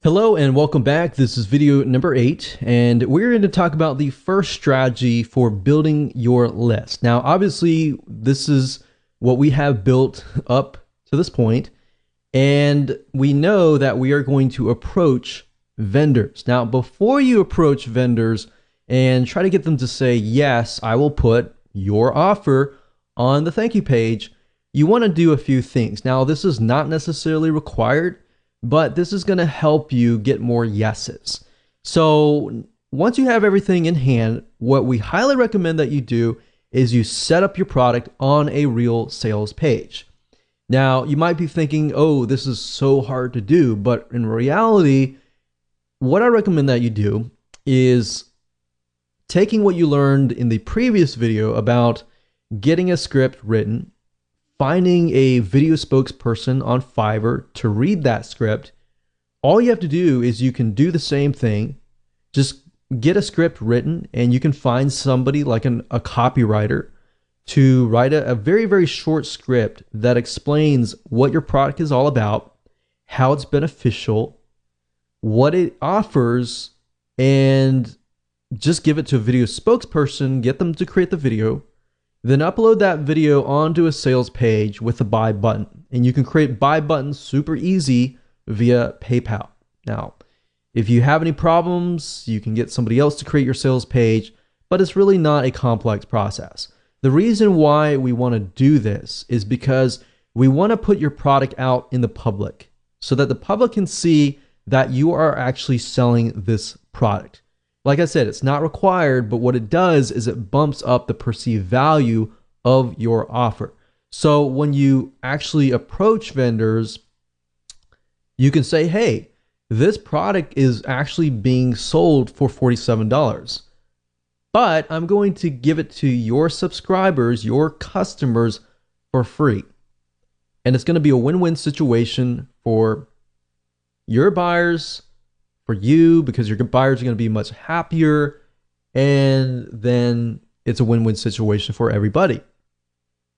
Hello and welcome back. This is video number 8, and we're going to talk about the first strategy for building your list. Now, obviously, this is what we have built up to this point, and we know that we are going to approach vendors. Now, before you approach vendors and try to get them to say, yes, I will put your offer on the thank you page, you want to do a few things. Now, this is not necessarily required, but this is going to help you get more yeses. So once you have everything in hand, what we highly recommend that you do is you set up your product on a real sales page. Now, you might be thinking, oh, this is so hard to do, but in reality, what I recommend that you do is taking what you learned in the previous video about getting a script written, finding a video spokesperson on Fiverr to read that script. All you have to do is you can do the same thing. Just get a script written, and you can find somebody like a copywriter to write a very, very short script that explains what your product is all about, how it's beneficial, what it offers, and just give it to a video spokesperson, get them to create the video, then upload that video onto a sales page with a buy button. And you can create buy buttons super easy via PayPal. Now, if you have any problems, you can get somebody else to create your sales page, but it's really not a complex process. The reason why we want to do this is because we want to put your product out in the public so that the public can see that you are actually selling this product. Like I said, it's not required, but what it does is it bumps up the perceived value of your offer. So when you actually approach vendors, you can say, hey, this product is actually being sold for $47, but I'm going to give it to your subscribers, your customers, for free. And it's going to be a win-win situation for your buyers, for you, because your buyers are going to be much happier, and then it's a win-win situation for everybody.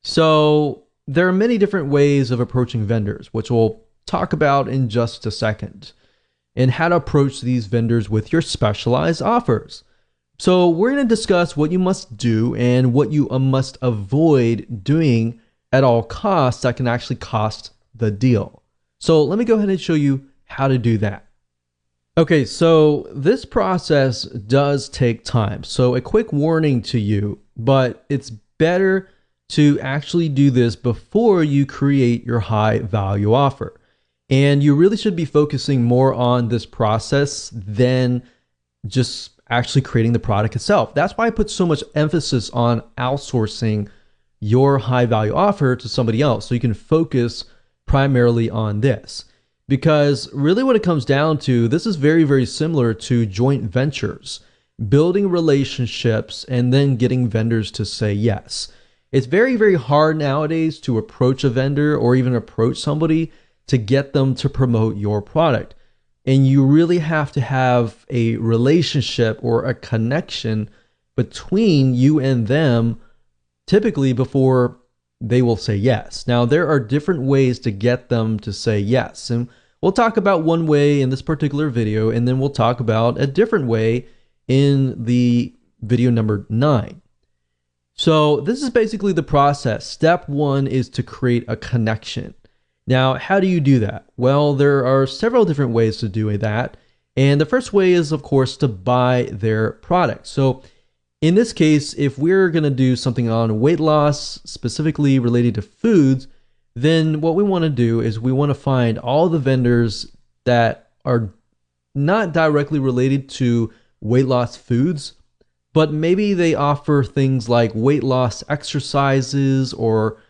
So there are many different ways of approaching vendors, which we'll talk about in just a second, and how to approach these vendors with your specialized offers. So we're going to discuss what you must do and what you must avoid doing at all costs that can actually cost the deal. So let me go ahead and show you how to do that. Okay, so this process does take time. So a quick warning to you, but it's better to actually do this before you create your high value offer. And you really should be focusing more on this process than just actually creating the product itself. That's why I put so much emphasis on outsourcing your high value offer to somebody else, so you can focus primarily on this. Because really what it comes down to, this is very, very similar to joint ventures, building relationships and then getting vendors to say yes. It's very, very hard nowadays to approach a vendor or even approach somebody to get them to promote your product. And you really have to have a relationship or a connection between you and them, typically before they will say yes. Now, there are different ways to get them to say yes. And we'll talk about one way in this particular video, and then we'll talk about a different way in the video number 9. So this is basically the process. Step 1 is to create a connection. Now, how do you do that? Well, there are several different ways to do that. And the first way is, of course, to buy their product. So in this case, if we're going to do something on weight loss, specifically related to foods, then what we want to do is we want to find all the vendors that are not directly related to weight loss foods, but maybe they offer things like weight loss exercises or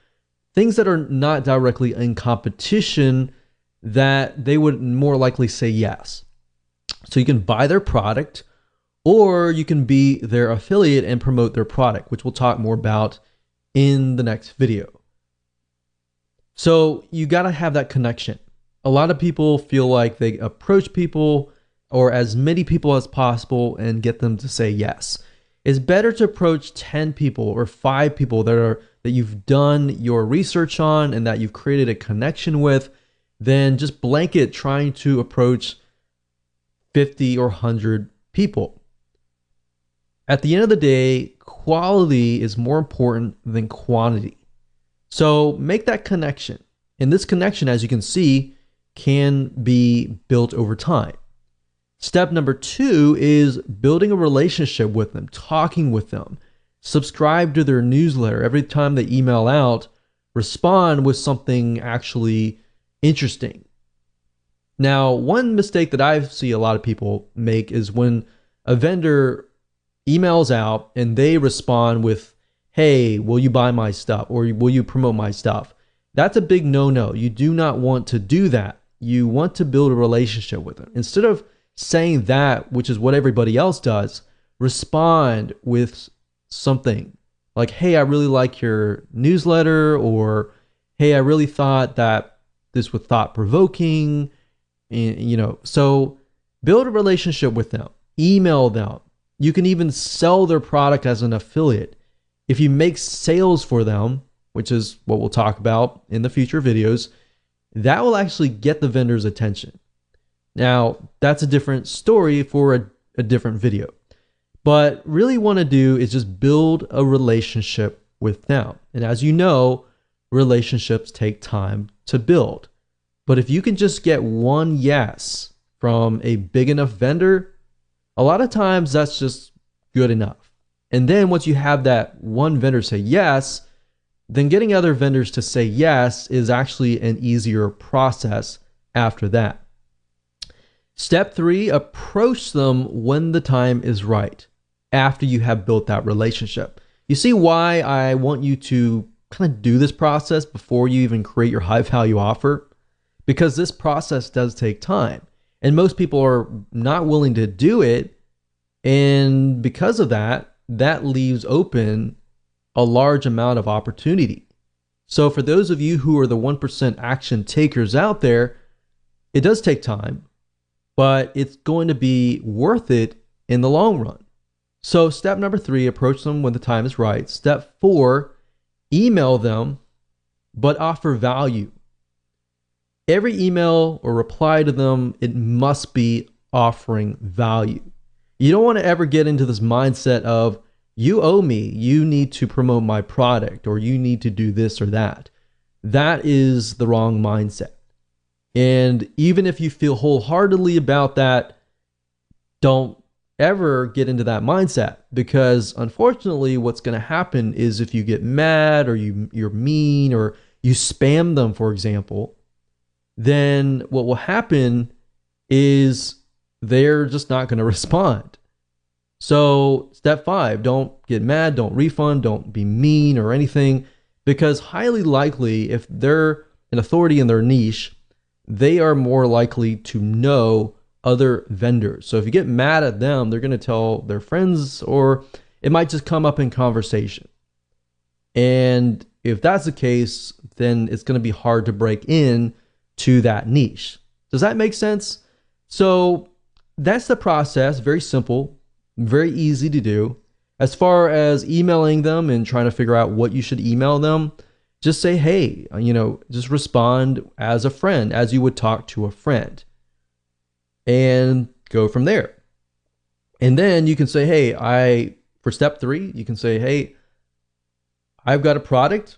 things that are not directly in competition that they would more likely say yes. So you can buy their product, or you can be their affiliate and promote their product, which we'll talk more about in the next video. So you got to have that connection. A lot of people feel like they approach people or as many people as possible and get them to say yes. It's better to approach 10 people or 5 people that you've done your research on and that you've created a connection with than just blanket trying to approach 50 or 100 people. At the end of the day, quality is more important than quantity. So make that connection. And this connection, as you can see, can be built over time. Step number 2 is building a relationship with them, talking with them. Subscribe to their newsletter. Every time they email out, respond with something actually interesting. Now, one mistake that I see a lot of people make is when a vendor emails out and they respond with, hey, will you buy my stuff, or will you promote my stuff? That's a big no-no. You do not want to do that. You want to build a relationship with them. Instead of saying that, which is what everybody else does, respond with something like, hey, I really like your newsletter, or hey, I really thought that this was thought-provoking. So build a relationship with them, email them. You can even sell their product as an affiliate. If you make sales for them, which is what we'll talk about in the future videos, that will actually get the vendor's attention. Now, that's a different story for a different video. But really want to do is just build a relationship with them. And as you know, relationships take time to build. But if you can just get one yes from a big enough vendor, a lot of times that's just good enough. And then once you have that one vendor say yes, then getting other vendors to say yes is actually an easier process after that. Step 3, approach them when the time is right, after you have built that relationship. You see why I want you to kind of do this process before you even create your high value offer? Because this process does take time, and most people are not willing to do it. And because of that, that leaves open a large amount of opportunity. So for those of you who are the 1% action takers out there, it does take time, but it's going to be worth it in the long run. So step number 3, approach them when the time is right. Step 4, email them, but offer value. Every email or reply to them, it must be offering value. You don't want to ever get into this mindset of, you owe me, you need to promote my product, or you need to do this or that. That is the wrong mindset. And even if you feel wholeheartedly about that, don't ever get into that mindset, because unfortunately what's going to happen is if you get mad, or you're mean, or you spam them, for example, then what will happen is they're just not going to respond. So step 5, don't get mad, don't refund, don't be mean or anything, because highly likely if they're an authority in their niche, they are more likely to know other vendors. So if you get mad at them, they're going to tell their friends, or it might just come up in conversation. And if that's the case, then it's going to be hard to break in to that niche. Does that make sense? So that's the process. Very simple, very easy to do. As far as emailing them and trying to figure out what you should email them, just say, hey, just respond as a friend, as you would talk to a friend, and go from there. And then you can say, hey, for step 3, you can say, hey, I've got a product,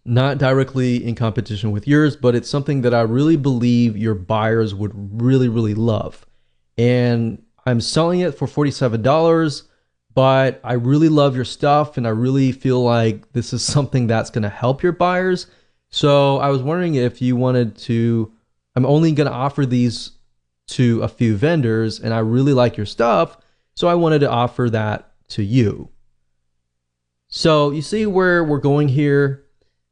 not directly in competition with yours, but it's something that I really believe your buyers would really, really love. And I'm selling it for $47, but I really love your stuff, and I really feel like this is something that's going to help your buyers. So I was wondering if you wanted to, I'm only going to offer these to a few vendors, and I really like your stuff, so I wanted to offer that to you. So you see where we're going here?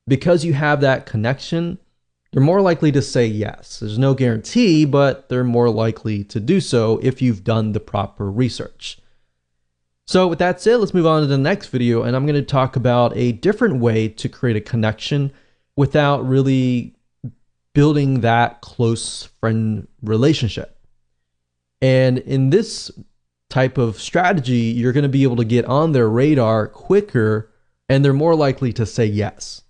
Because you have that connection, they're more likely to say yes. There's no guarantee, but they're more likely to do so if you've done the proper research. So with that said, let's move on to the next video, and I'm going to talk about a different way to create a connection without really building that close friend relationship. And in this type of strategy, you're going to be able to get on their radar quicker, and they're more likely to say yes.